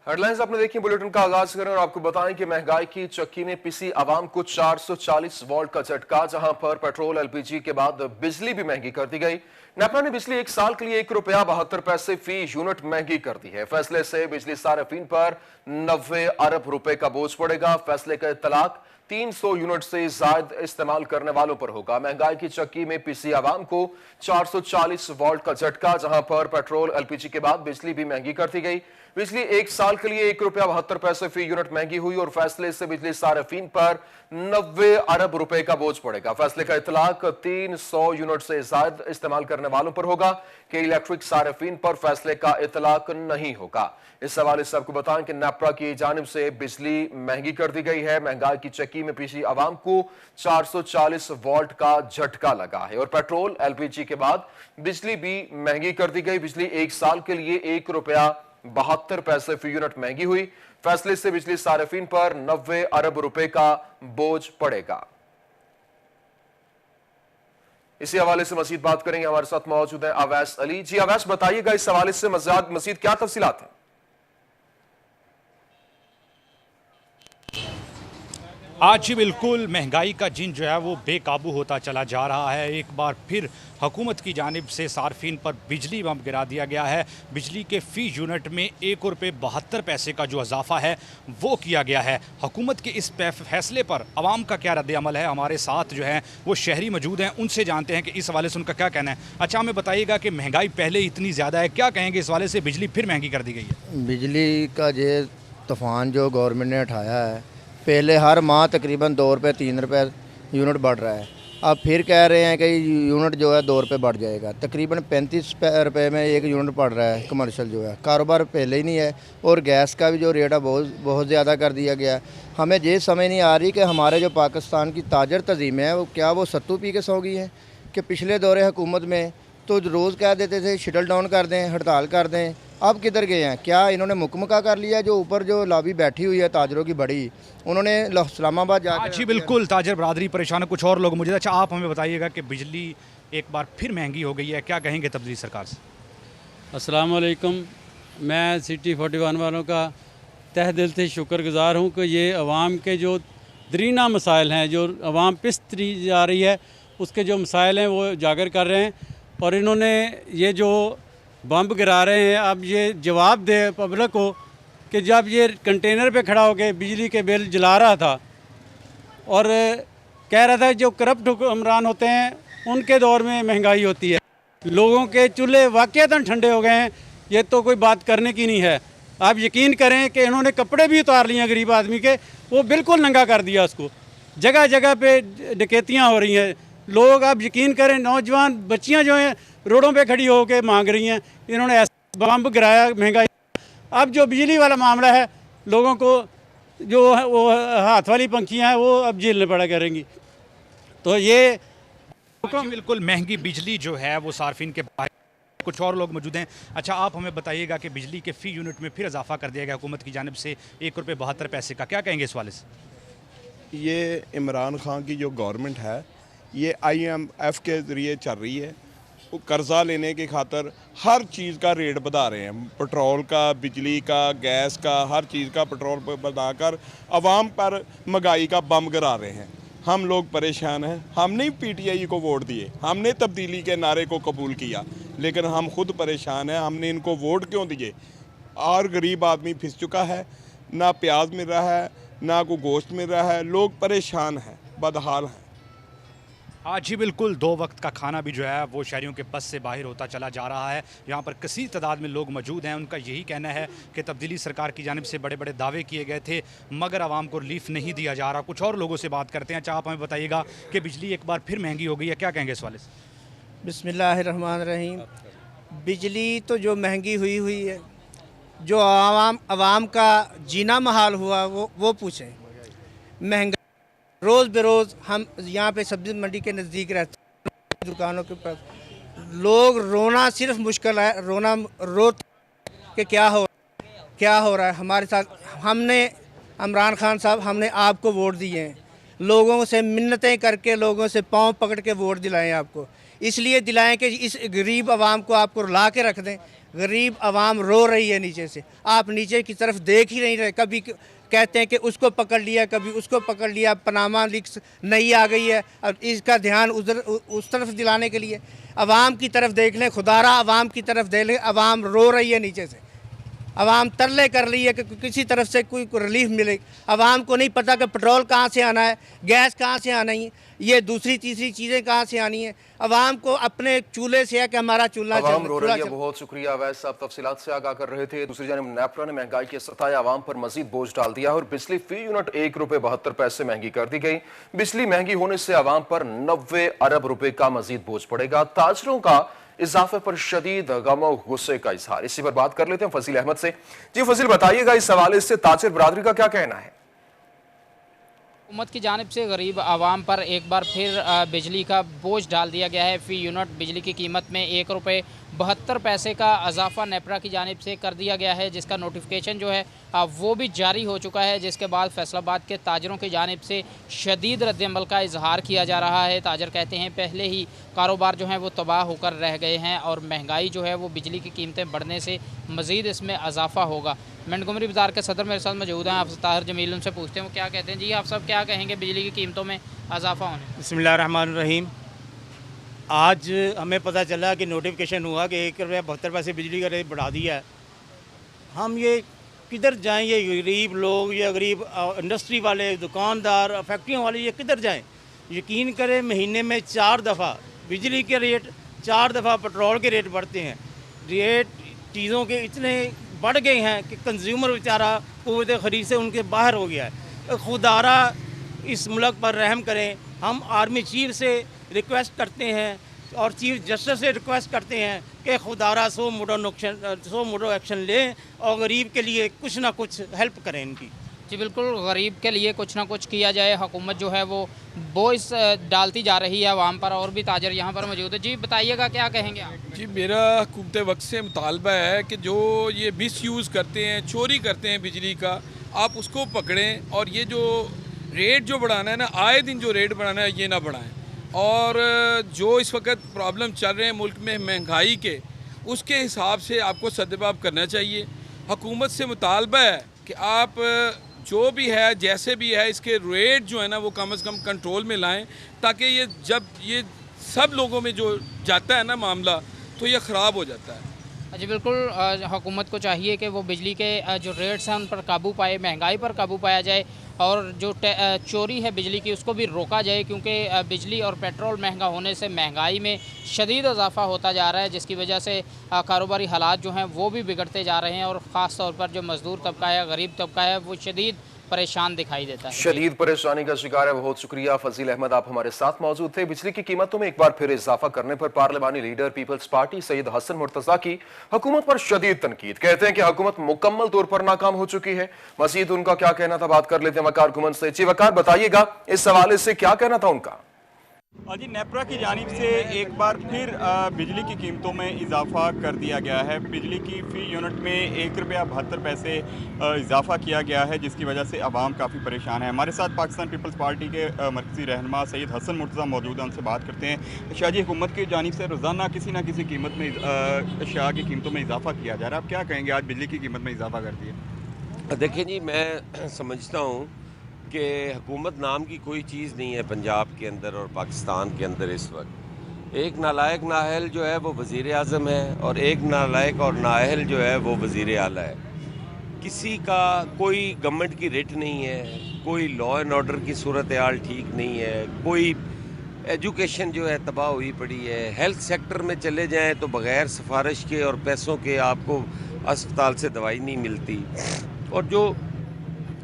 Headlines आपने देखी। Bulletin का आगाज करें और आपको बताएं कि महंगाई की चक्की में पिसी आवाम को 440 वोल्ट का झटका, जहां पर पेट्रोल एलपीजी के बाद बिजली भी महंगी कर दी गई। नेपरा ने बिजली 1 साल के लिए ₹1.72 फी यूनिट महंगी कर दी है। फैसले से बिजली सार्फिन पर 90 अरब रुपए का बोझ पड़ेगा। फैसले का इत्तलाक 300 यूनिट से ज्यादा इस्तेमाल करने वालों पर होगा। महंगाई की चक्की में पिसी आवाम को 440 वोल्ट का झटका, जहां पर पेट्रोल एलपीजी के बाद बिजली भी महंगी कर दी गई। बिजली 1 साल के लिए ₹1.72 फी यूनिट महंगी हुई और फैसले से बिजली सार्फिन पर 90 अरब रुपए का बोझ पड़ेगा। फैसले का इतलाक 300 यूनिट से ज्यादा इस्तेमाल करने वालों पर होगा कि इलेक्ट्रिक सार्फिन पर फैसले का इतलाक नहीं होगा। इस हवाले से आपको बताएं कि नेपरा की जानिब से बिजली महंगी कर दी गई है। महंगाई की चक्की में पिसी आवाम को 440 वोल्ट का झटका लगा है और पेट्रोल एलपीजी के बाद बिजली भी महंगी कर दी गई। बिजली 1 साल के लिए ₹1.72 फी यूनिट महंगी हुई। फैसले से बिजली सार्फिन पर 90 अरब रुपए का बोझ पड़ेगा। इसी हवाले से मजीद बात करेंगे। हमारे साथ मौजूद है अवैस अली। जी अवैस, बताइएगा इस हवाले से मजीद क्या तफसीलात है? आज जी बिल्कुल महंगाई का जिन जो है वो बेकाबू होता चला जा रहा है। एक बार फिर हुकूमत की जानिब से सार्फिन पर बिजली बम गिरा दिया गया है। बिजली के फ़ी यूनिट में ₹1.72 का जो इजाफा है वो किया गया है। हुकूमत के इस फैसले पर आवाम का क्या रद्द-ए-अमल है? हमारे साथ जो है वो शहरी मौजूद हैं, उनसे जानते हैं कि इस हवाले से उनका क्या कहना है। अच्छा, हमें बताइएगा कि महंगाई पहले इतनी ज़्यादा है, क्या कहेंगे इस हवाले से? बिजली फिर महंगी कर दी गई है। बिजली का ये तूफ़ान जो गवर्नमेंट ने उठाया है, पहले हर माह तकरीबन ₹2 ₹3 यूनिट बढ़ रहा है। अब फिर कह रहे हैं कि यूनिट जो है ₹2 बढ़ जाएगा। तकरीबन ₹35 में एक यूनिट पड़ रहा है कमर्शियल जो है। कारोबार पहले ही नहीं है और गैस का भी जो रेट है बहुत ज़्यादा कर दिया गया है। हमें ये समझ नहीं आ रही कि हमारे जो पाकिस्तान की ताजर तंजीमें हैं वो क्या वो सत्तू पी के सो गई हैं कि पिछले दौरे हुकूमत में तो रोज़ कह देते थे शटल डाउन कर दें, हड़ताल कर दें। अब किधर गए हैं? क्या इन्होंने मुकमका कर लिया? जो ऊपर जो लॉबी बैठी हुई है ताजरों की बड़ी, उन्होंने इस्लामाबाद जाकर जी बिल्कुल, ताजर बरादरी परेशान है, कुछ और लोग मुझे। अच्छा, आप हमें बताइएगा कि बिजली एक बार फिर महंगी हो गई है, क्या कहेंगे तब्दीली सरकार से? अस्सलाम वालेकुम। मैं सिटी 41 वालों का तहे दिल से शुक्रगुज़ार हूँ कि ये अवाम के जो दरीना मसाइल हैं, जो अवाम पिसती जा रही है, उसके जो मसाइल हैं वो उजागर कर रहे हैं और इन्होंने ये जो बम गिरा रहे हैं, अब ये जवाब दे पब्लिक को कि जब ये कंटेनर पे खड़ा होकर बिजली के बिल जला रहा था और कह रहा था जो करप्ट हुक्मरान होते हैं उनके दौर में महंगाई होती है, लोगों के चूल्हे वाकईतन ठंडे हो गए हैं, ये तो कोई बात करने की नहीं है। आप यकीन करें कि इन्होंने कपड़े भी उतार लिए गरीब आदमी के, वो बिल्कुल नंगा कर दिया उसको। जगह जगह पे डकैतियाँ हो रही हैं। लोग, आप यकीन करें, नौजवान बच्चियाँ जो हैं रोडों पे खड़ी होकर मांग रही हैं। इन्होंने ऐसा बम गिराया महंगाई। अब जो बिजली वाला मामला है, लोगों को जो वो हाथ वाली पंखियाँ हैं वो अब झेलने पड़ा करेंगी। तो ये बिल्कुल महंगी बिजली जो है वो सार्फिन के बाहर। कुछ और लोग मौजूद हैं। अच्छा, आप हमें बताइएगा कि बिजली के फ़ी यूनिट में फिर इजाफा कर दिया गया हुकूमत की जानिब से ₹1.72 का, क्या कहेंगे इस वाले से? ये इमरान खान की जो गवर्नमेंट है ये IMF के ज़रिए चल रही है। वो कर्ज़ा लेने की खातर हर चीज़ का रेट बढ़ा रहे हैं, पेट्रोल का, बिजली का, गैस का, हर चीज़ का पेट्रोल पर बढ़ाकर आवाम पर महंगाई का बम गिरा रहे हैं। हम लोग परेशान हैं। हमने PTI को वोट दिए, हमने तब्दीली के नारे को कबूल किया, लेकिन हम खुद परेशान हैं। हमने इनको वोट क्यों दिए? और गरीब आदमी फिस चुका है, ना प्याज मिल रहा है, ना कोई गोश्त मिल रहा है। लोग परेशान हैं, बदहाल हैं। आज जी बिल्कुल, 2 वक्त का खाना भी जो है वो शहरियों के बस से बाहर होता चला जा रहा है। यहाँ पर कसीर तादाद में लोग मौजूद हैं। उनका यही कहना है कि तब्दीली सरकार की जानिब से बड़े बड़े दावे किए गए थे मगर आवाम को रिलीफ नहीं दिया जा रहा। कुछ और लोगों से बात करते हैं। अच्छा, आप हमें बताइएगा कि बिजली एक बार फिर महंगी हो गई है, क्या कहेंगे इस वाले से? बिस्मिल्लाहिर्रहमानिर्रहीम। बिजली तो जो महंगी हुई है, जो आवाम का जीना महाल हुआ वो पूछें। महंगा रोज़ बरोज़, हम यहाँ पे सब्ज़ी मंडी के नज़दीक रहते हैं, दुकानों के पास लोग रोना सिर्फ मुश्किल है, रोना रो कि क्या हो रहा है हमारे साथ। हमने इमरान खान साहब, हमने आपको वोट दिए हैं, लोगों से मिन्नतें करके, लोगों से पाँव पकड़ के वोट दिलाएं आपको। इसलिए दिलाएं कि इस गरीब आवाम को आपको रुला के रख दें। गरीब आवाम रो रही है नीचे से। आप नीचे की तरफ देख ही नहीं रहे। कभी कहते हैं कि उसको पकड़ लिया, कभी उसको पकड़ लिया, पनामा लीक्स नई आ गई है। अब इसका ध्यान उधर उस तरफ दिलाने के लिए आवाम की तरफ देख लें, खुदारा आवाम की तरफ देख लें। आवाम रो रही है नीचे से। आवाम तरले कर रही है कि किसी तरफ से कोई रिलीफ मिले। आवाम को नहीं पता कि पेट्रोल कहाँ से आना है, गैस कहाँ से आना है, ये दूसरी तीसरी चीज़ें कहाँ से आनी है। आवाम को अपने चूल्हे से है कि हमारा चूल्हा आवाम रो रही है। बहुत शुक्रिया अवैध साहब, तफसीलात से आगाह कर रहे थे। दूसरी जानब नेपरा ने महंगाई के सताए आवाम पर मजीद बोझ डाल दिया और बिजली फी यूनिट ₹1.72 महंगी कर दी गई। बिजली महंगी होने से आवाम पर 90 अरब रुपए का मजीद बोझ पड़ेगा। ताजरों का इजाफे पर शदीद गम और गुस्से का इजहार। इसी पर बात कर लेते हैं फजील अहमद से। जी फजील, बताइएगा इस हवाले से ताजिर बरादरी का क्या कहना है? हुकूमत की जानिब से गरीब आवाम पर एक बार फिर बिजली का बोझ डाल दिया गया है। फ़ी यूनिट बिजली की कीमत में ₹1.72 का इजाफा नेपरा की जानिब से कर दिया गया है, जिसका नोटिफिकेशन जो है वो भी जारी हो चुका है, जिसके बाद फैसलाबाद के ताजरों की जानिब से शदीद रद्दअमल का इजहार किया जा रहा है। ताजर कहते हैं पहले ही कारोबार जो है वो तबाह होकर रह गए हैं और महंगाई जो है वो बिजली की कीमतें बढ़ने से मज़ीद इसमें इजाफा होगा। मंटगोमरी बाज़ार के सदर मेरे साथ मौजूद हैं, आप ताहिर जमील, उनसे पूछते हैं वो क्या कहते हैं। जी आप सब क्या कहेंगे बिजली की कीमतों में इजाफा होने? बिस्मिल्लाहिर्रहमानिर्रहीम। आज हमें पता चला कि नोटिफिकेशन हुआ कि ₹1.72 बिजली का रेट बढ़ा दिया है। हम ये किधर जाएं, ये गरीब लोग या गरीब इंडस्ट्री वाले, दुकानदार, फैक्ट्रियों वाले, ये किधर जाएं? यकीन करें महीने में 4 दफ़ा बिजली के रेट, 4 दफ़ा पेट्रोल के रेट बढ़ते हैं। रेट चीज़ों के इतने बढ़ गए हैं कि कंज्यूमर बेचारा क़ुव्वत ख़रीद से उनके बाहर हो गया है। खुदारा इस मुल्क पर रहम करें। हम आर्मी चीफ से रिक्वेस्ट करते हैं और चीफ जस्टिस से रिक्वेस्ट करते हैं कि खुदारा सो मोडो एक्शन लें और गरीब के लिए कुछ ना कुछ हेल्प करें इनकी। जी बिल्कुल, गरीब के लिए कुछ ना कुछ किया जाए। हुकूमत जो है वो बोझ डालती जा रही है आवाम पर। और भी ताजर यहाँ पर मौजूद है। जी बताइएगा क्या कहेंगे आप? जी मेरा हुकूमत वक्त से मुतालबा है कि जो ये मिस यूज़ करते हैं, चोरी करते हैं बिजली का, आप उसको पकड़ें और ये जो रेट जो बढ़ाना है ना, आए दिन जो रेट बढ़ाना है ये ना बढ़ाएं। और जो इस वक्त प्रॉब्लम चल रहे हैं मुल्क में महंगाई के, उसके हिसाब से आपको सद्दबाब करना चाहिए। हुकूमत से मुतालबा है कि आप जो भी है जैसे भी है इसके रेट जो है ना वो कम से कम कंट्रोल में लाएं, ताकि ये जब ये सब लोगों में जो जाता है ना मामला, तो ये ख़राब हो जाता है। जी बिल्कुल, हुकूमत को चाहिए कि वो बिजली के जो रेट्स हैं उन पर काबू पाए, महंगाई पर काबू पाया जाए और जो चोरी है बिजली की उसको भी रोका जाए, क्योंकि बिजली और पेट्रोल महंगा होने से महंगाई में शदीद इजाफा होता जा रहा है, जिसकी वजह से कारोबारी हालात जो हैं वो भी बिगड़ते जा रहे हैं। और ख़ास तौर पर जो मज़दूर तबका है, गरीब तबका है, वो शदीद परेशान दिखाई देता है, शदीद परेशानी का शिकार है। बहुत शुक्रिया फजील अहमद, आप हमारे साथ मौजूद थे। बिजली की कीमतों में एक बार फिर इजाफा करने पर पार्लिमानी leader people's party Syed Hasan Murtaza की हुकूमत पर शदीद तनकीद। कहते हैं कि हुकूमत मुकम्मल तौर पर नाकाम हो चुकी है। मजीद उनका क्या कहना था, बात कर लेते हैं वकार घुमन से। जी वकार, बताइएगा इस हवाले से क्या कहना था उनका? जी नेपरा की जानिब से एक बार फिर बिजली की कीमतों में इजाफा कर दिया गया है। बिजली की फ़ी यूनिट में ₹1.72 इजाफा किया गया है, जिसकी वजह से आवाम काफ़ी परेशान है। हमारे साथ पाकिस्तान पीपल्स पार्टी के मरकज़ी रहनुमा सैयद हसन मुर्तज़ा मौजूद हैं, उनसे बात करते हैं। शाहजी, हुकूमत की जानिब से रोज़ाना किसी न किसी कीमत में अशिया की कीमतों में इजाफा किया जा रहा है। आप क्या कहेंगे, आज बिजली की कीमत में इजाफा कर दिया? देखिए जी, मैं समझता हूँ कि हुकूमत नाम की कोई चीज़ नहीं है पंजाब के अंदर और पाकिस्तान के अंदर इस वक्त। एक नालायक नाअहल जो है वो वज़ीर आज़म है और एक नालायक और नाअहल जो है वो वज़ीर आला है। किसी का कोई गवर्नमेंट की रिट नहीं है, कोई लॉ एंड ऑर्डर की सूरत हाल ठीक नहीं है, कोई एजुकेशन जो है तबाह हुई पड़ी है। हेल्थ सेक्टर में चले जाएँ तो बग़ैर सिफारिश के और पैसों के आपको अस्पताल से दवाई नहीं मिलती। और जो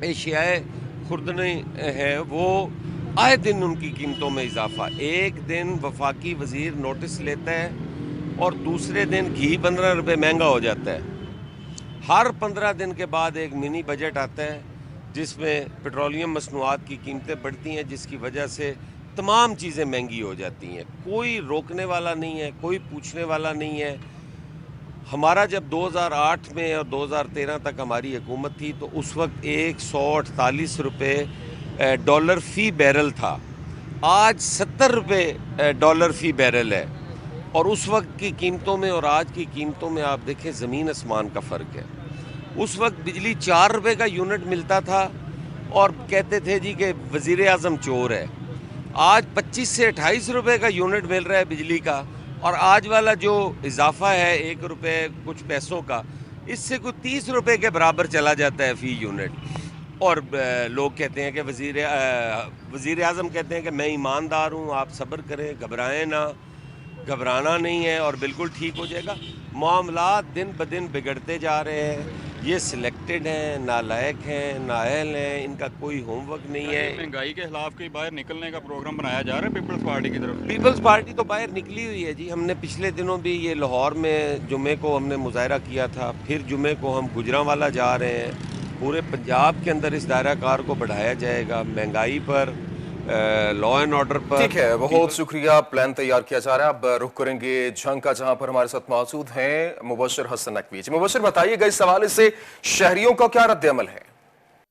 एशियाए खुर्दनी है वो आए दिन उनकी कीमतों में इजाफा। एक दिन वफाकी वज़ीर नोटिस लेता है और दूसरे दिन घी 15 रुपये महंगा हो जाता है। हर 15 दिन के बाद एक मिनी बजट आता है जिसमें पेट्रोलियम मसनूआत की कीमतें बढ़ती हैं, जिसकी वजह से तमाम चीज़ें महंगी हो जाती हैं। कोई रोकने वाला नहीं है, कोई पूछने वाला नहीं है। हमारा जब 2008 में और 2013 तक हमारी हुकूमत थी तो उस वक्त 148 रुपये डॉलर फ़ी बैरल था। आज 70 रुपये डॉलर फ़ी बैरल है। और उस वक्त की कीमतों में और आज की कीमतों में आप देखें ज़मीन आसमान का फ़र्क है। उस वक्त बिजली 4 रुपए का यूनिट मिलता था और कहते थे जी कि वज़ीर आज़म चोर है। आज 25 से 28 रुपए का यूनिट मिल रहा है बिजली का, और आज वाला जो इजाफा है 1 रुपये कुछ पैसों का, इससे कोई 30 रुपए के बराबर चला जाता है फ़ी यूनिट। और लोग कहते हैं कि वज़ीर आज़म कहते हैं कि मैं ईमानदार हूँ, आप सब्र करें, घबराएं ना, घबराना नहीं है और बिल्कुल ठीक हो जाएगा। मामलात दिन ब दिन बिगड़ते जा रहे हैं। ये सिलेक्टेड हैं, नालायक हैं, नाअहल हैं, इनका कोई होमवर्क नहीं है। महंगाई के खिलाफ कहीं बाहर निकलने का प्रोग्राम बनाया जा रहा है पीपल्स पार्टी की तरफ? पीपल्स पार्टी तो बाहर निकली हुई है जी। हमने पिछले दिनों भी ये लाहौर में जुमे को हमने मुजाहरा किया था, फिर जुमे को हम गुजरांवाला जा रहे हैं। पूरे पंजाब के अंदर इस दायरा कार को बढ़ाया जाएगा, महंगाई पर, लॉ एंड ऑर्डर पर। ठीक है, बहुत शुक्रिया। प्लान तैयार किया जा रहा है। अब रुख करेंगे झंग का, जहां पर हमारे साथ मौजूद हैं मुबशर हसन नकवी। मुबशर, बताइएगा इस हवाले से शहरियों का क्या रद्द अमल है?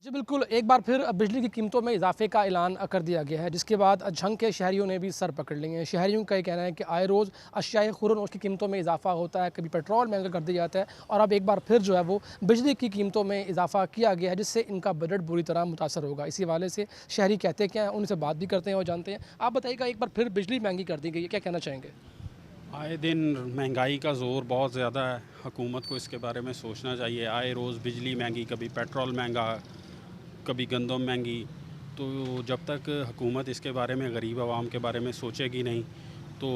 जी बिल्कुल, एक बार फिर बिजली की कीमतों में इजाफे का ऐलान कर दिया गया है, जिसके बाद झंग के शहरियों ने भी सर पकड़ लिए हैं। शहरियों का ये कहना है कि आए रोज़ अशियाए खुर्रनोश की कीमतों में इजाफा होता है, कभी पेट्रोल महंगा कर दिया जाता है, और अब एक बार फिर जो है वो बिजली की कीमतों में इजाफा किया गया है, जिससे इनका बजट बुरी तरह मुतासर होगा। इसी हवाले से शहरी कहते क्या हैं, उनसे बात भी करते हैं और जानते हैं। आप बताइएगा, एक बार फिर बिजली महंगी कर दी गई है, क्या कहना चाहेंगे? आए दिन महंगाई का ज़ोर बहुत ज़्यादा है, हुकूमत को इसके बारे में सोचना चाहिए। आए रोज़ बिजली महंगी, कभी पेट्रोल महंगा, कभी गंदम महंगी। तो जब तक हुकूमत इसके बारे में गरीब आवाम के बारे में सोचेगी नहीं, तो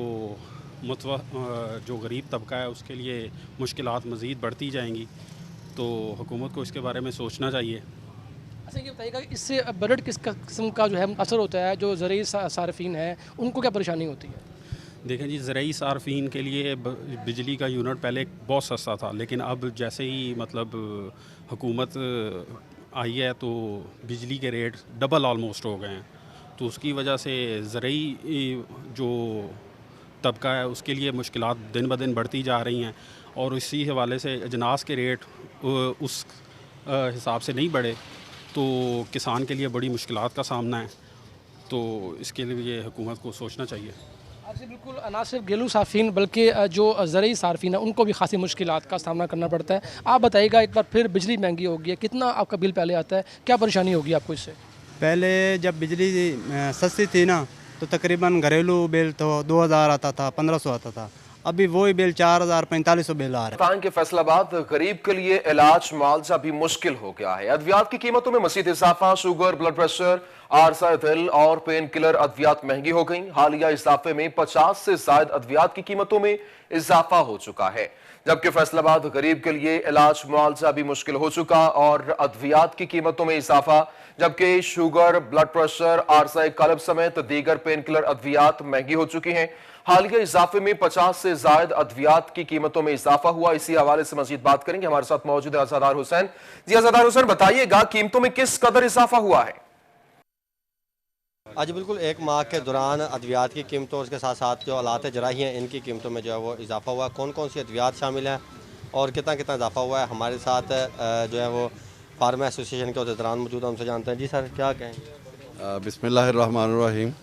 जो गरीब तबका है उसके लिए मुश्किलात मज़ीद बढ़ती जाएंगी। तो हुकूमत को इसके बारे में सोचना चाहिए। अच्छा, ये बताइएगा, इससे बजट किस किस्म का जो है असर होता है? जो ज़रूरी सार्फिन है उनको क्या परेशानी होती है? देखें जी, ज़रूरी सार्फिन के लिए बिजली का यूनिट पहले बहुत सस्ता था, लेकिन अब जैसे ही मतलब हुकूमत आई है तो बिजली के रेट डबल ऑलमोस्ट हो गए हैं। तो उसकी वजह से ज़रूरी जो तबका है उसके लिए मुश्किलात दिन ब दिन बढ़ती जा रही हैं, और इसी हवाले से अजनास के रेट उस हिसाब से नहीं बढ़े तो किसान के लिए बड़ी मुश्किलात का सामना है। तो इसके लिए हुकूमत को सोचना चाहिए। आपसे बिल्कुल, ना सिर्फ घरेलू सार्फिन बल्कि जो ज़रूरी सार्फिन है उनको भी खासी मुश्किलात का सामना करना पड़ता है। आप बताइएगा, एक बार फिर बिजली महंगी हो गई है, कितना आपका बिल पहले आता है, क्या परेशानी होगी आपको इससे? पहले जब बिजली सस्ती थी ना, तो तकरीबन घरेलू बिल तो 2000 आता था, 1500 आता था। अभी वही बिल 4000 4500 बिल आ रहा है। के फैसलाबाद गरीब के लिए इलाज मुआवजा भी मुश्किल हो गया है। अद्वियात की कीमतों में मज़ीद इजाफा, शुगर, ब्लड प्रेशर, आरसा दिल और पेन किलर अद्वियात महंगी हो गई। हालिया इजाफे में 50 से ज्यादा अद्वियात की कीमतों में इजाफा हो चुका है, जबकि फैसलाबाद गरीब के लिए इलाज मुआवजा भी मुश्किल हो चुका और अद्वियात की कीमतों में इजाफा, जबकि शुगर, ब्लड प्रेशर, आरसा कल्ब समेत दीगर पेन किलर अद्वियात महंगी हो चुकी हैं। हालिया इजाफे में 50 से ज्यादा अद्वियात की कीमतों में इजाफा हुआ। इसी हवाले से मजीद बात करेंगे, हमारे साथ मौजूद है अज़ादार हुसैन। जी अज़ादार हुसैन, बताइएगा कीमतों में किस कदर इजाफा हुआ है? आज बिल्कुल एक माह के दौरान अद्वियात की कीमतों, उसके साथ साथ जो आलात जराही हैं इनकी कीमतों में जो है वो इजाफा हुआ। कौन कौन सी अद्वियात शामिल हैं और कितना कितना इजाफा हुआ है, हमारे साथ जो है वो फार्मा एसोसिएशन के अहदेदारान मौजूद हैं, उनसे जानते हैं। जी सर, क्या कहें? बिस्मिल्लाहिर्रहमानिर्रहीम।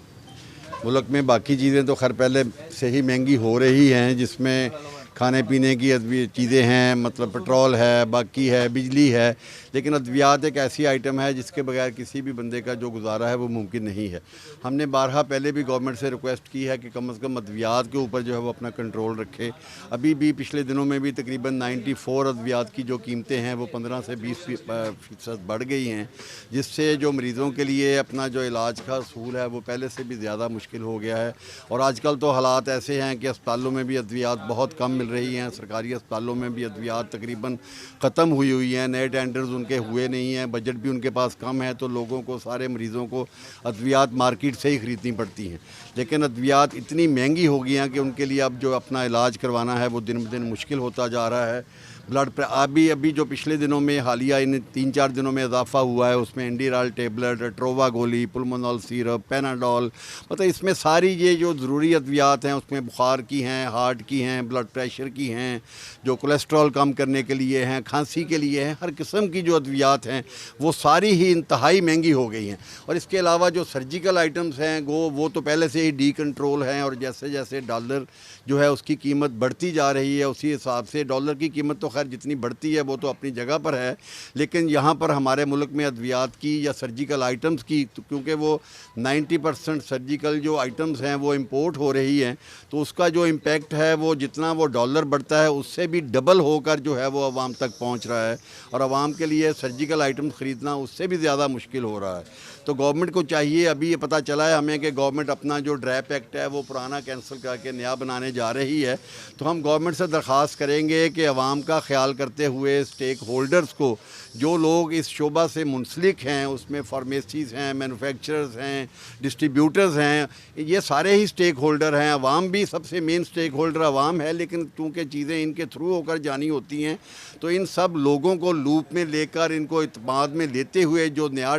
मुल्क में बाकी चीज़ें तो खैर पहले से ही महंगी हो रही हैं, जिसमें खाने पीने की चीज़ें हैं, मतलब पेट्रोल है, बाकी है, बिजली है, लेकिन अद्वियात एक ऐसी आइटम है जिसके बगैर किसी भी बंदे का जो गुजारा है वो मुमकिन नहीं है। हमने बारहा पहले भी गवर्नमेंट से रिक्वेस्ट की है कि कम से कम अद्वियात के ऊपर जो है वो अपना कंट्रोल रखे। अभी भी पिछले दिनों में भी तकरीबन 94 अद्वियात की जो कीमतें हैं वो 15 से 20% बढ़ गई हैं, जिससे जो मरीज़ों के लिए अपना जो इलाज का असूल है वो पहले से भी ज़्यादा मुश्किल हो गया है। और आजकल तो हालात ऐसे हैं कि अस्पतालों में भी अद्वियात बहुत कम मिल रही हैं। सरकारी अस्पतालों में भी अद्वियात तकरीबन ख़त्म हुई हैं, नए टेंडर्स उनके हुए नहीं हैं, बजट भी उनके पास कम है, तो लोगों को, सारे मरीज़ों को अद्वियात मार्केट से ही ख़रीदनी पड़ती हैं। लेकिन अद्वियात इतनी महंगी हो गई हैं कि उनके लिए अब जो अपना इलाज करवाना है वो दिन ब दिन मुश्किल होता जा रहा है। अभी जो पिछले दिनों में हालिया इन 3-4 दिनों में इजाफा हुआ है उसमें एंडीराल टेबलेट, ट्रोवा गोली, पुल्मोनॉल सिरप, पेनाडोल, मतलब इसमें सारी ये जो ज़रूरी अद्वियात हैं उसमें बुखार की हैं, हार्ट की हैं, ब्लड प्रेशर की हैं, जो कोलेस्ट्रॉल कम करने के लिए हैं, खांसी के लिए हैं, हर किस्म की जो अद्वियात हैं वो सारी ही इंतहाई महंगी हो गई हैं। और इसके अलावा जो सर्जिकल आइटम्स हैं वो तो पहले से ही डी कंट्रोल हैं और जैसे जैसे डॉलर जो है उसकी कीमत बढ़ती जा रही है उसी हिसाब से डॉलर की कीमत तो खैर जितनी बढ़ती है वो तो अपनी जगह पर है, लेकिन यहाँ पर हमारे मुल्क में अद्वियात की या सर्जिकल आइटम्स की तो क्योंकि वो 90% सर्जिकल जो आइटम्स हैं वो इंपोर्ट हो रही हैं तो उसका जो इम्पेक्ट है वो जितना वो डॉलर बढ़ता है उससे भी डबल होकर जो है वो आवाम तक पहुँच रहा है और आवाम के लिए सर्जिकल आइटम्स ख़रीदना उससे भी ज़्यादा मुश्किल हो रहा है। तो गवर्नमेंट को चाहिए, अभी ये पता चला है हमें कि गवर्नमेंट अपना जो ड्रैप एक्ट है वो पुराना कैंसिल करके नया बनाने जा रही है, तो हम गवर्नमेंट से दरख्वास्त करेंगे कि आवाम का ख्याल करते हुए स्टेक होल्डर्स को, जो लोग इस शोबा से मुंसलिक हैं, उसमें फार्मेसीज़ हैं, मैन्युफैक्चरर्स हैं, डिस्ट्रीब्यूटर्स हैं, ये सारे ही स्टेक होल्डर हैं। आवाम भी सबसे मेन स्टेक होल्डर आवाम है, लेकिन चूँकि चीज़ें इनके थ्रू होकर जानी होती हैं तो इन सब लोगों को लूप में लेकर इनको इत्माद में लेते हुए जो नया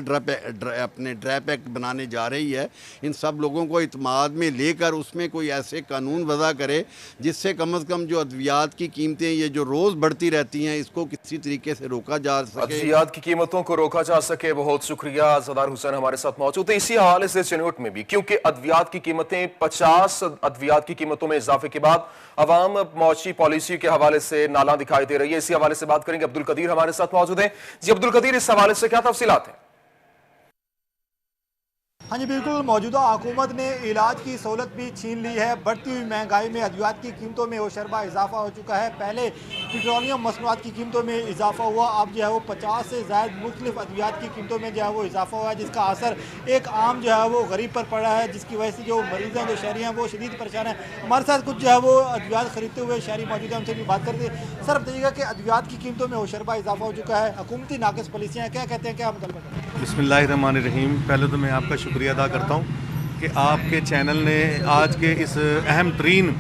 अपने ड्रैप एक्ट बनाने जा रही है, इन सब लोगों को इत्माद में लेकर उसमें कोई ऐसे कानून वज़ा करे जिससे कम से कम जो अद्वियात की कीमतें ये जो रोज़ बढ़ती रहती हैं इसको किसी तरीके से रोका जा सके, अद्वियात की कीमतों को रोका जा सके। बहुत शुक्रिया, ज़दार हुसैन हमारे साथ मौजूद है। इसी हवाले से चिन्हट में भी क्योंकि अद्वियात की कीमतें 50 अद्वियात की कीमतों में इजाफे के बाद अवाम मौची पॉलिसी के हवाले से नाला दिखाई दे रही है। इसी हवाले से बात करेंगे, अब्दुल कदीर हमारे साथ मौजूद हैं। जी अब्दुल कदीर, इस हवाले से क्या तफसीलात हैं? हाँ जी बिल्कुल, मौजूदा हुकूमत ने इलाज की सहूलत भी छीन ली है। बढ़ती हुई महंगाई में अद्वियात की कीमतों में होशरबा इजाफा हो चुका है। पहले पेट्रोलियम मसनूआत की कीमतों में इजाफा हुआ, अब जो है वो 50 से ज़ायद मुख्तलिफ अद्वियात की कीमतों में जो है वो इजाफा हुआ है, जिसका असर एक आम जो है वो गरीब पर पड़ा है, जिसकी वजह से जो मरीज़ हैं, जो शहरी हैं, वो शदीद परेशान हैं। हमारे साथ कुछ जो है वो अद्वियात खरीदते हुए शहरी मौजूद हैं, उनसे भी बात करते हैं। सर बताइएगा कि अद्वियात की कीमतों में होशरबा इजाफा हो चुका है, हुकूमती नाक़िस पॉलिसियाँ क्या कहते हैं, क्या मतलब है? बिस्मिल्लाहिर्रहमानिर्रहीम। पहले तो मैं आपका शुक्रिया अदा करता हूँ कि आपके चैनल ने आज के इस अहम तरीन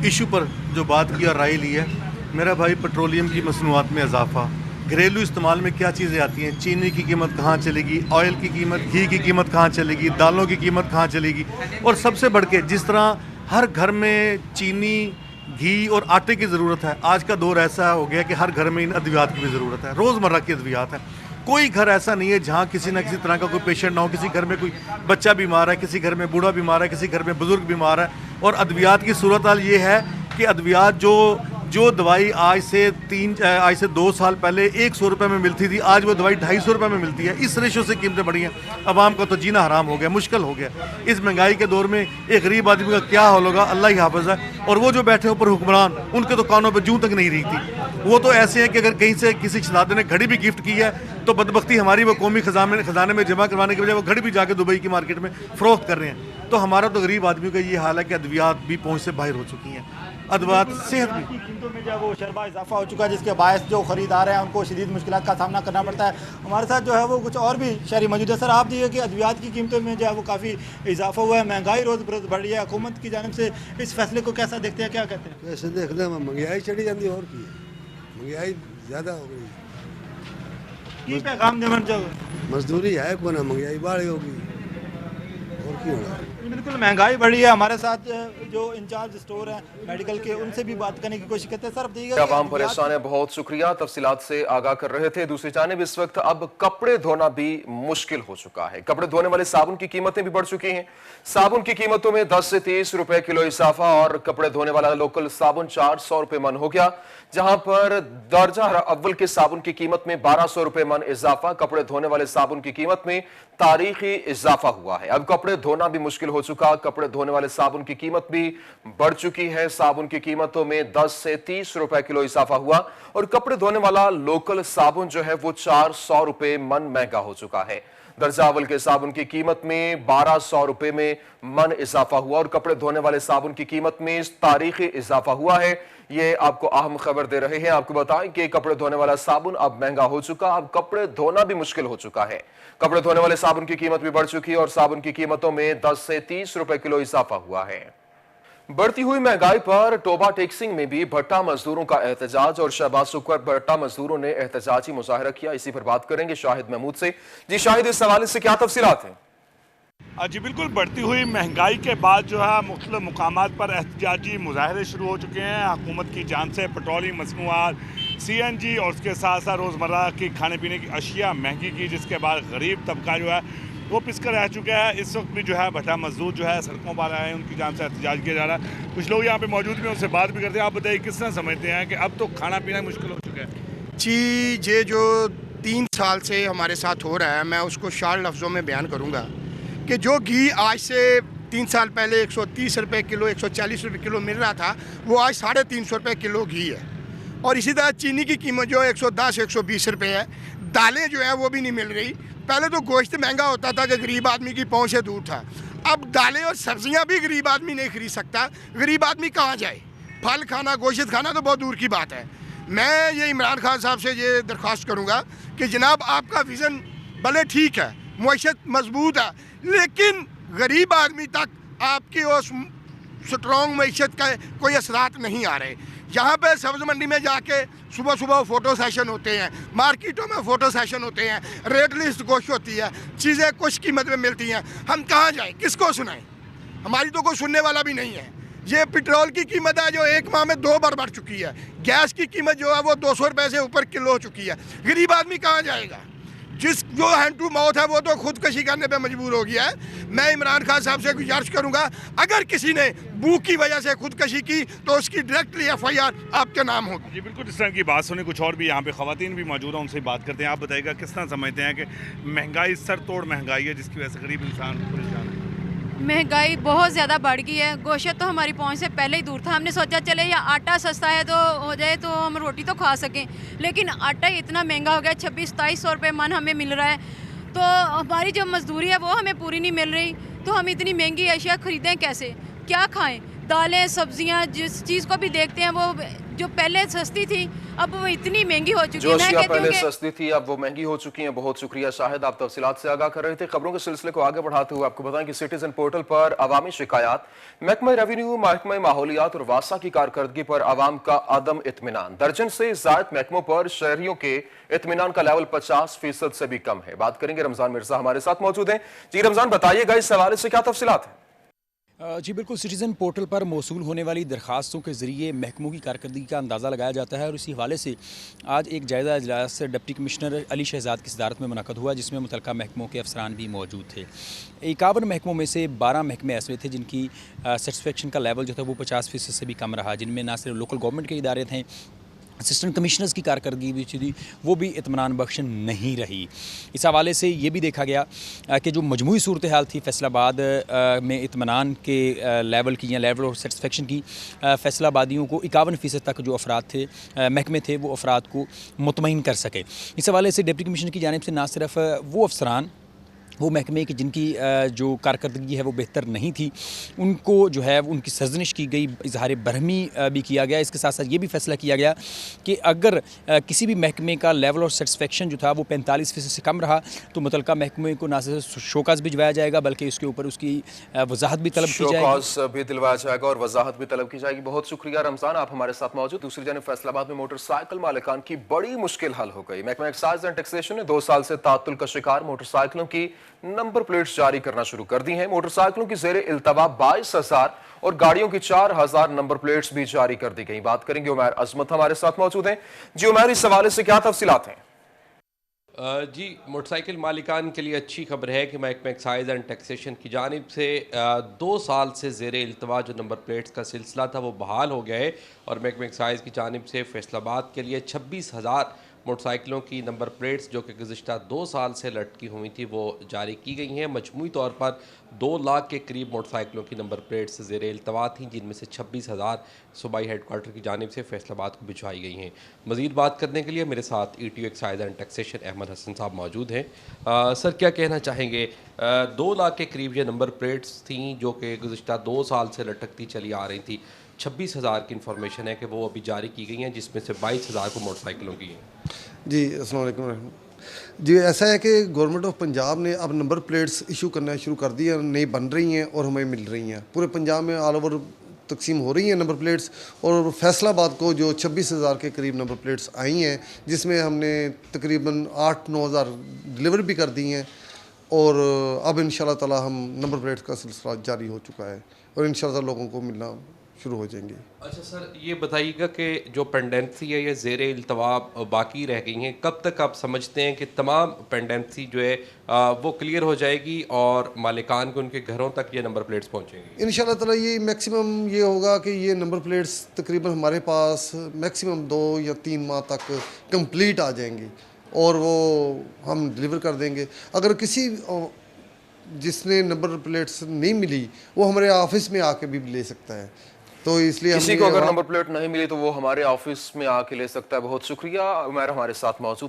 इशू पर जो बात की और राय ली है। मेरा भाई, पेट्रोलियम की मसनूआत में इजाफा, घरेलू इस्तेमाल में क्या चीज़ें आती हैं, चीनी की कीमत कहाँ चलेगी, ऑयल की कीमत, घी की कीमत कहाँ चलेगी, दालों की कीमत कहाँ चलेगी, और सबसे बढ़ के जिस तरह हर घर में चीनी, घी और आटे की ज़रूरत है, आज का दौर ऐसा हो गया कि हर घर में इन अद्वियात की भी ज़रूरत है। रोज़मर्रा की अद्वियात है, कोई घर ऐसा नहीं है जहाँ किसी न किसी तरह का कोई पेशेंट ना हो। किसी घर में कोई बच्चा बीमार है, किसी घर में बूढ़ा बीमार है, किसी घर में बुजुर्ग बीमार है। और अद्वियात की सूरत हाल ये है कि अद्वियात जो दवाई आज से 2 साल पहले 100 रुपये में मिलती थी, आज वो दवाई 250 रुपये में मिलती है। इस रेशो से कीमतें बढ़ी हैं। आवाम का तो जीना हराम हो गया, मुश्किल हो गया। इस महंगाई के दौर में एक गरीब आदमी का क्या हाल होगा, अल्लाह ही हाफ़िज़ है। और वो जो बैठे ऊपर हुक्मरान, उनके तो कानों पर जूं तक नहीं रही। वो तो ऐसे हैं कि अगर कहीं से किसी शहजादे ने घड़ी भी गिफ्ट की है तो बदबख्ती हमारी, वो कौमी खजाने में जमा करवाने के बजाय वो घड़ी भी जाके दुबई की मार्केट में फ़रोख्त कर रहे हैं। तो हमारा तो गरीब आदमी का ये हाल है कि अद्वियात भी पहुँच से बाहर हो चुकी हैं। अद्वियात सेहत की कीमतों में जो है वो शरबा इजाफा हो चुका है, जिसके बायस जो खरीदार हैं उनको शदीद मुश्किलात का सामना करना पड़ता है। हमारे साथ जो है वो कुछ और भी शहरी मौजूद है। सर आप देखिए कि अद्वियात की कीमतों में जो है वो काफ़ी इजाफा हुआ है, महंगाई रोज़ बरोज़ बढ़ रही है। हुकूमत की जानिब से इस फैसले को कैसा देखते हैं, क्या कहते हैं? कैसे देखते हैं, महंगाई चढ़ी जाती है और की महंगाई ज़्यादा हो गई। पैगाम मजदूरी है को ना, महंगाई बढ़ी होगी और क्यों होगा। बिल्कुल महंगाई बढ़ी है। हमारे साथ जो इंचार्ज स्टोर हैं मेडिकल के, उनसे भी बात करने की कोशिश करते हैं। सर बताइएगा, आवाम परेशान है, बहुत शुक्रिया, तफसीलात से आगाह कर रहे थे। दूसरी जानिब इस वक्त अब कपड़े धोना भी मुश्किल हो चुका है। कपड़े धोने वाले साबुन की कीमतें भी बढ़ चुकी हैं। साबुन की कीमतों में 10 से 30 रुपए किलो इजाफा और कपड़े धोने वाला लोकल साबुन 400 रुपए मन हो गया, जहां पर दर्जा अव्वल के साबुन की कीमत में 1200 रुपए मन इजाफा। कपड़े धोने वाले साबुन की कीमत में तारीखी इजाफा हुआ है। अब कपड़े धोना भी मुश्किल हो चुका, कपड़े धोने वाले साबुन की कीमत भी बढ़ चुकी है। साबुन की कीमतों में 10 से 30 रुपए किलो इजाफा हुआ और कपड़े धोने वाला लोकल साबुन जो है वो 400 रुपए मन महंगा हो चुका है। दर्जा अव्वल के साबुन की कीमत में 1200 रुपए में मन इजाफा हुआ और कपड़े धोने वाले साबुन की कीमत में तारीखी इजाफा हुआ है। ये आपको अहम खबर दे रहे हैं। आपको बताएं कि कपड़े धोने वाला साबुन अब महंगा हो चुका, अब कपड़े धोना भी मुश्किल हो चुका है। कपड़े धोने वाले साबुन की कीमत भी बढ़ चुकी है और साबुन की कीमतों में 10 से 30 रुपए किलो इजाफा हुआ है। बढ़ती हुई महंगाई पर टोबा टेक्सिंग में भी भट्टा मजदूरों का एहतजाज और शहबाज शुक्र भट्टा मजदूरों ने एहतजाजी मुजाहरा किया। इसी पर बात करेंगे शाहिद महमूद से। जी शाहिद, इस हवाले से क्या तफसीलात हैं? जी बिल्कुल, बढ़ती हुई महंगाई के बाद जो है मुख्तलिफ मुकामात पर एहतजाजी मुजाहरे शुरू हो चुके हैं। हुकूमत की जान से पेट्रोलियम मसनूआत, CNG और उसके साथ साथ रोज़मर्रा की खाने पीने की अशिया महंगी की, जिसके बाद गरीब तबका जो है वो पिसकर रह चुका है। इस वक्त भी जो है भट्टा मजदूर जो है सड़कों पर आए हैं, उनकी जान से एहतजाज किया जा रहा है। कुछ लोग यहाँ पे मौजूद भी, उनसे बात भी करते हैं। आप बताइए किस तरह समझते हैं कि अब तो खाना पीना मुश्किल हो चुका है? जी, ये जो 3 साल से हमारे साथ हो रहा है, मैं उसको शार्ट लफ्ज़ों में बयान करूँगा कि जो घी आज से 3 साल पहले 130 रुपये किलो, 140 रुपये किलो मिल रहा था, वो आज 350 रुपये किलो घी है। और इसी तरह चीनी की कीमत जो 110-120 रुपये है। दालें जो है वो भी नहीं मिल रही। पहले तो गोश्त महंगा होता था कि गरीब आदमी की पहुंच से दूर था। अब दालें और सब्जियां भी गरीब आदमी नहीं खरीद सकता। गरीब आदमी कहाँ जाए? फल खाना, गोश्त खाना तो बहुत दूर की बात है। मैं ये इमरान खान साहब से ये दरख्वास्त करूँगा कि जनाब, आपका विज़न भले ठीक है, मुआशत मजबूत है, लेकिन गरीब आदमी तक आपकी उस स्ट्रॉन्ग मैशत का कोई असरात नहीं आ रहे। यहाँ पे सब्ज़ मंडी में जाके सुबह सुबह फ़ोटो सेशन होते हैं, मार्केटों में फ़ोटो सेशन होते हैं, रेट लिस्ट गोश्त होती है, चीज़ें कुछ कीमत में मिलती हैं। हम कहाँ जाएं, किसको सुनाएं? हमारी तो कोई सुनने वाला भी नहीं है। ये पेट्रोल की कीमत है जो 1 माह में 2 बार बढ़ चुकी है। गैस की कीमत जो है वो 200 रुपये से ऊपर किलो हो चुकी है। गरीब आदमी कहाँ जाएगा? जिस जो हैंड टू माउथ है वो तो खुदकशी करने पे मजबूर हो गया है। मैं इमरान खान साहब से गुजारिश करूंगा, अगर किसी ने भूख की वजह से खुदकशी की तो उसकी डायरेक्टली FIR आपके नाम होगी। जी बिल्कुल, इस तरह की बात सुनी। कुछ और भी यहाँ पे ख़वातीन भी मौजूद हैं, उनसे बात करते हैं। आप बताइएगा किस तरह समझते हैं कि महंगाई सर तोड़ महंगाई है जिसकी वजह से गरीब इंसान परेशान है? महंगाई बहुत ज़्यादा बढ़ गई है। गोश्त तो हमारी पहुंच से पहले ही दूर था। हमने सोचा चले या आटा सस्ता है तो हो जाए तो हम रोटी तो खा सकें, लेकिन आटा इतना महंगा हो गया, 2600-2700 रुपये मन हमें मिल रहा है। तो हमारी जो मजदूरी है वो हमें पूरी नहीं मिल रही, तो हम इतनी महंगी अशिया ख़रीदें कैसे, क्या खाएं? दालें सब्जियां, जिस चीज़ को भी देखते हैं वो जो पहले सस्ती थी अब वो इतनी महंगी हो चुकी है। जो पहले सस्ती थी अब वो महंगी हो चुकी है। बहुत शुक्रिया शाहिद, आप तफसीलात से आगाह कर रहे थे। खबरों के सिलसिले को आगे बढ़ाते हुए आपको बताएं कि सिटीजन पोर्टल पर अवामी शिकायत, महकमा रेवेन्यू, महकमा माहौलियात और वासा की कारकर्दगी पर आवाम का अदम इत्मीनान। दर्जन से ज़ायद महकमों पर शहरियों के इत्मीनान का लेवल 50% से भी कम है। बात करेंगे, रमजान मिर्जा हमारे साथ मौजूद हैं। जी रमजान, बताइएगा इस हवाले से क्या तफसीलात है? जी बिल्कुल, सिटीज़न पोर्टल पर मौसूल होने वाली दरख्वास्तों के ज़रिए महकमों की कारकर्दगी का अंदाज़ा लगाया जाता है और इसी हवाले से आज एक जायज़ा इजलास डिप्टी कमिश्नर अली शहजाद की सदारत में मुनक़द हुआ, जिसमें मुतल्लिक़ा महकमों के अफसरान भी मौजूद थे। 51 महकमों में से 12 महकमे ऐसे थे जिनकी सेटिस्फेक्शन का लेवल जो था वो 50% से भी कम रहा, जिनमें ना सिर्फ लोकल गवर्नमेंट के इदारे थे, असिस्टेंट कमिश्नर्स की कारकर्दगी भी थी, वो भी इत्मीनान बख्श नहीं रही। इस हवाले से ये भी देखा गया कि जो मजमूई सूरत हाल थी फैसलाबाद में इत्मीनान के लेवल की या लेवल ऑफ सेटिस्फेक्शन की, फैसलाबादियों को 51% तक जो अफराद थे, महकमे थे, वो अफराद को मुतमईन कर सके। इस हवाले से डिप्टी कमिश्नर की जानिब से ना सिर्फ वो अफसरान, वो महकमे की जिनकी जो कारकर्दगी है वो बेहतर नहीं थी, उनको जो है उनकी सरजनिश की गई, इजहार बरहमी भी किया गया। इसके साथ साथ ये भी फैसला किया गया कि अगर किसी भी महकमे का लेवल ऑफ सेटिस्फेक्शन जो था वो 45% से कम रहा तो मुतल्लिक़ा महकमे को ना सिर्फ शोकाज़ भी दिलवाया जाएगा बल्कि उसके ऊपर उसकी वजाहत भी तलब की जाएगी, शोकाज़ भी दिलवाया जाएगा और वजाहत भी तलब की जाएगी। बहुत शुक्रिया रमजान, आप हमारे साथ मौजूद। दूसरी जानिब फैसलाबाद में मोटरसाइकिल मालिकान की बड़ी मुश्किल हल हो गई। महकमा एक्साइज एंड टैक्सेशन ने 2 साल से तातुल का शिकार मोटरसाइकिलों की नंबर प्लेट्स जारी करना शुरू कर दी हैं। मोटरसाइकिलों की ज़ेरे इल्तवा 22,000 और गाड़ियों की 4,000 नंबर प्लेट्स भी जारी कर दी गई। बात करेंगे, उमैर अजमत हमारे साथ मौजूद हैं। जी उमैर, इस हवाले से क्या तफसीलात हैं? जी, मोटरसाइकिल मालिकान के लिए अच्छी खबर है कि महकमा एक्साइज एंड टैक्सेशन की जानिब से 2 साल से ज़ेरे इल्तवा जो नंबर प्लेट्स का सिलसिला था वो बहाल हो गया है और महकमा एक्साइज की जानिब से फैसलाबाद के लिए 26,000 मोटरसाइकिलों की नंबर प्लेट्स जो कि गुज़िश्ता 2 साल से लटकी हुई थी वो जारी की गई हैं। मजमूई तौर पर 2 लाख के करीब मोटरसाइकिलों की नंबर प्लेट्स ज़ेरे इल्तवा थी, जिनमें से 26,000 सूबाई हेडक्वार्टर की जानिब से फैसलाबाद को भिजवाई गई हैं। मज़ीद बात करने के लिए मेरे साथ ETO excise and taxation Ahmad Hasan साहब मौजूद हैं। सर, क्या कहना चाहेंगे? 2 लाख के करीब ये नंबर प्लेट्स थी जो कि गुज़िश्ता 2 साल से लटकती चली आ रही थी। 26,000 की इन्फॉर्मेशन है कि वो अभी जारी की गई हैं, जिसमें से 22,000 को मोटरसाइकिलों की हैं। जी अस्सलाम वालेकुम। जी ऐसा है कि गवर्नमेंट ऑफ पंजाब ने अब नंबर प्लेट्स इशू करना शुरू कर दी है, नई बन रही हैं और हमें मिल रही हैं। पूरे पंजाब में ऑल ओवर तकसीम हो रही हैं नंबर प्लेट्स, और फैसलाबाद को जो 26,000 के करीब नंबर प्लेट्स आई हैं, जिसमें हमने तकरीबन 8-9 हज़ार डिलीवर भी कर दी हैं, और अब इंशाल्लाह ताला हम नंबर प्लेट्स का सिलसिला जारी हो चुका है और इंशाल्लाह लोगों को मिलना शुरू हो जाएंगे। अच्छा सर, ये बताइएगा कि जो पेंडेंसी है ये ज़ेर इल्तवाब बाकी रह गई हैं, कब तक आप समझते हैं कि तमाम पेंडेंसी जो है वो क्लियर हो जाएगी और मालिकान को उनके घरों तक ये नंबर प्लेट्स पहुँचेंगी? इंशाल्लाह ताला ये मैक्सिमम ये होगा कि ये नंबर प्लेट्स तकरीबन हमारे पास मैक्सिमम 2 या 3 माह तक कंप्लीट आ जाएंगी और वो हम डिलीवर कर देंगे। अगर किसी जिसने नंबर प्लेट्स नहीं मिली वो हमारे ऑफिस में आके भी ले सकता है, तो इसलिए किसी को अगर नंबर प्लेट नहीं मिली तो वो हमारे ऑफिस में आके ले सकता है। बहुत शुक्रिया उमैर हमारे साथ मौजूद